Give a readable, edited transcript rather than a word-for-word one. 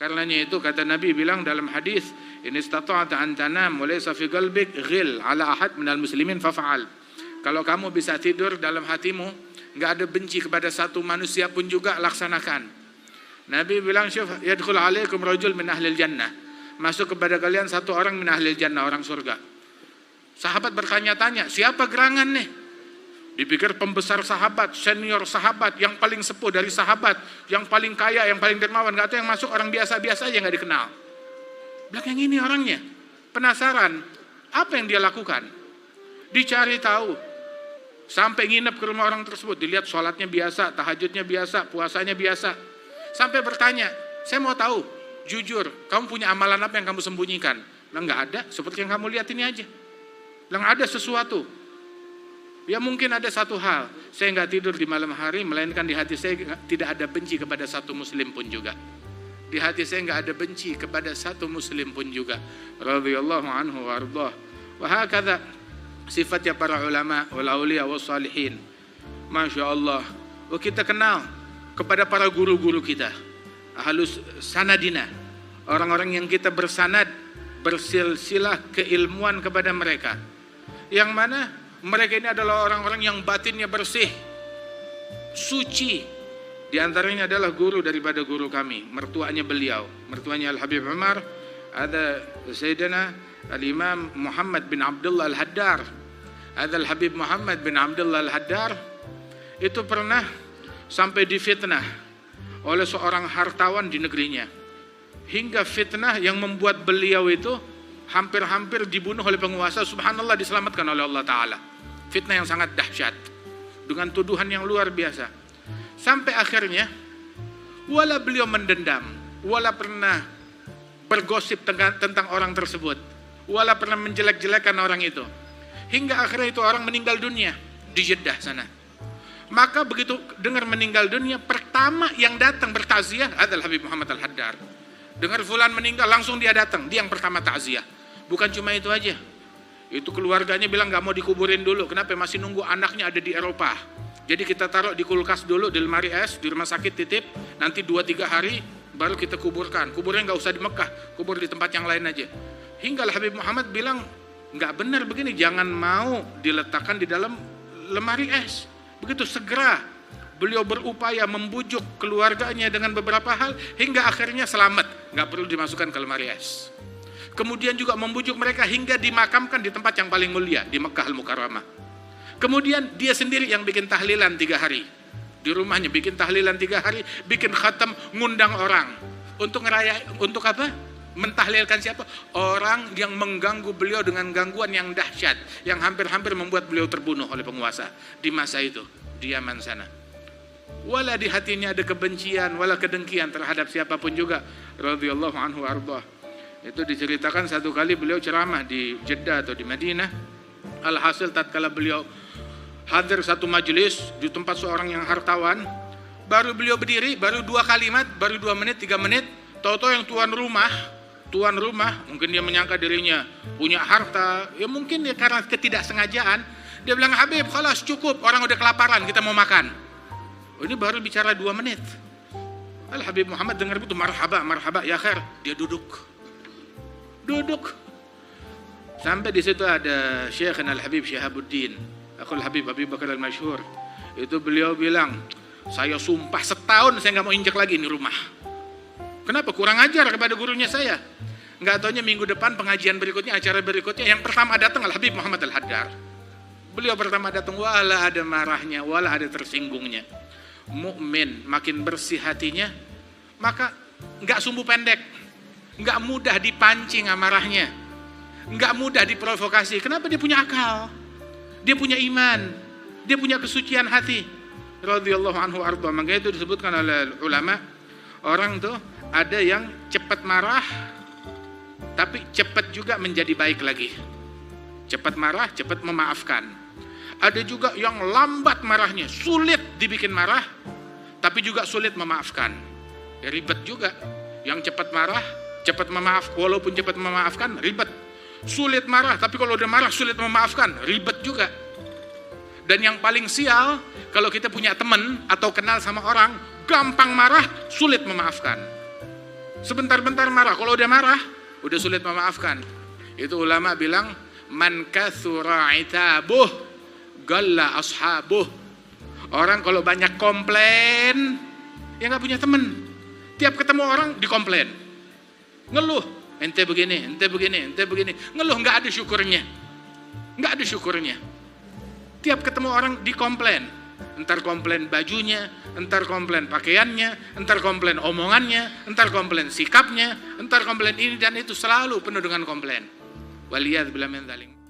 Karenanya itu kata Nabi bilang dalam hadis, in istata'ta an tanam wa laysa fi qalbik ghil ala ahad minal muslimin faf'al. Kalau kamu bisa tidur dalam hatimu enggak ada benci kepada satu manusia pun juga, laksanakan. Nabi bilang, syuf yadkhul alaikum rajul min ahlil jannah. Masuk kepada kalian satu orang min ahlil jannah, orang surga. Sahabat bertanya-tanya, siapa gerangan nih? Dipikir pembesar sahabat, senior sahabat, yang paling sepuh dari sahabat, yang paling kaya, yang paling dermawan. Gak tahu yang masuk orang biasa-biasa aja gak dikenal. Belakang ini orangnya. Penasaran, apa yang dia lakukan? Dicari tahu. Sampai nginep ke rumah orang tersebut. Dilihat sholatnya biasa, tahajudnya biasa, puasanya biasa. Sampai bertanya, saya mau tahu, jujur, kamu punya amalan apa yang kamu sembunyikan? Bilang, gak ada, seperti yang kamu lihat ini aja. Bilang, ada sesuatu. Ya mungkin ada satu hal, saya nggak tidur di malam hari, melainkan di hati saya tidak ada benci kepada satu muslim pun juga. Di hati saya nggak ada benci kepada satu muslim pun juga. Radhiyallahu anhu wa ardhah. Wa hakadha sifatnya para ulama wal auliya was salihin. Masya Allah. Oh, kita kenal kepada para guru-guru kita, ahlus sanadina, orang-orang yang kita bersanad, bersilsilah keilmuan kepada mereka, yang mana mereka ini adalah orang-orang yang batinnya bersih, suci. Di antaranya adalah guru daripada guru kami, mertuanya beliau, mertuanya Al-Habib Umar, ada Sayyidina Al-Imam Muhammad bin Abdullah Al-Haddar. Ada Al-Habib Muhammad bin Abdullah Al-Haddar, itu pernah sampai difitnah oleh seorang hartawan di negerinya. Hingga fitnah yang membuat beliau itu hampir-hampir dibunuh oleh penguasa. Subhanallah, diselamatkan oleh Allah Ta'ala. Fitnah yang sangat dahsyat, dengan tuduhan yang luar biasa. Sampai akhirnya, wala beliau mendendam, wala pernah bergosip tentang orang tersebut, wala pernah menjelek-jelekan orang itu. Hingga akhirnya itu orang meninggal dunia di Jeddah sana. Maka begitu dengar meninggal dunia, pertama yang datang bertaziah adalah Habib Muhammad Al-Haddar. Dengar fulan meninggal, langsung dia datang, dia yang pertama takziah. Bukan cuma itu aja, itu keluarganya bilang gak mau dikuburin dulu. Kenapa? Masih nunggu anaknya ada di Eropa. Jadi kita taruh di kulkas dulu, di lemari es, di rumah sakit titip. Nanti 2-3 hari baru kita kuburkan. Kuburnya gak usah di Mekah, kubur di tempat yang lain aja. Hingga Habib Muhammad bilang, gak benar begini, jangan mau diletakkan di dalam lemari es. Begitu segera beliau berupaya membujuk keluarganya dengan beberapa hal, hingga akhirnya selamat, gak perlu dimasukkan ke lemari es. Kemudian juga membujuk mereka hingga dimakamkan di tempat yang paling mulia, di Mekah Al-Mukarramah. Kemudian dia sendiri yang bikin tahlilan 3 hari. Di rumahnya bikin tahlilan 3 hari, bikin khatam, ngundang orang. Untuk apa? Mentahlilkan siapa? Orang yang mengganggu beliau dengan gangguan yang dahsyat, yang hampir-hampir membuat beliau terbunuh oleh penguasa di masa itu, di Yaman sana. Wala di hatinya ada kebencian, wala kedengkian terhadap siapapun juga. Radhiyallahu anhu ardhah. Itu diceritakan satu kali beliau ceramah di Jeddah atau di Madinah. Alhasil tatkala beliau hadir satu majelis di tempat seorang yang hartawan, baru beliau berdiri, baru 2 kalimat, baru 2 menit, 3 menit, tahu-tahu yang tuan rumah, mungkin dia menyangka dirinya punya harta, ya mungkin ya karena ketidaksengajaan, dia bilang, Habib, khalas cukup, orang udah kelaparan, kita mau makan. Oh, ini baru bicara 2 menit. Al-Habib Muhammad dengar itu, marhaba, ya khair, dia duduk. Sampai di situ ada Syekh Al-Habib Syihabuddin, Akhul Habib Abi Bakar Al-Masyhur. Itu beliau bilang, saya sumpah setahun saya nggak mau injak lagi ini rumah. Kenapa? Kurang ajar kepada gurunya saya. Nggak taunya minggu depan pengajian berikutnya, acara berikutnya, yang pertama datang Al-Habib Muhammad Al-Haddar. Beliau pertama datang, wala ada marahnya, wala ada tersinggungnya. Mukmin makin bersih hatinya, maka nggak sumbu pendek, nggak mudah dipancing amarahnya, nggak mudah diprovokasi. Kenapa? Dia punya akal, dia punya iman, dia punya kesucian hati. Radhiyallahu anhu arda. Makanya itu disebutkan oleh ulama, orang tuh ada yang cepat marah, tapi cepat juga menjadi baik lagi. Cepat marah, cepat memaafkan. Ada juga yang lambat marahnya, sulit dibikin marah, tapi juga sulit memaafkan. Ya, ribet juga. Yang cepat marah, cepat memaaf, walaupun cepat memaafkan, ribet. Sulit marah, tapi kalau udah marah sulit memaafkan, ribet juga. Dan yang paling sial, kalau kita punya teman atau kenal sama orang, gampang marah, sulit memaafkan. Sebentar-bentar marah, kalau udah marah, udah sulit memaafkan. Itu ulama bilang, man kathura itabuh, galla ashabuh. Orang kalau banyak komplain, ya nggak punya temen. Tiap ketemu orang dikomplain, ngeluh, ente begini, ente begini, ente begini, ngeluh, nggak ada syukurnya, nggak ada syukurnya. Tiap ketemu orang dikomplain, entar komplain bajunya, entar komplain pakaiannya, entar komplain omongannya, entar komplain sikapnya, entar komplain ini dan itu, selalu penuh dengan komplain. Waliyadzubillah min dzalik.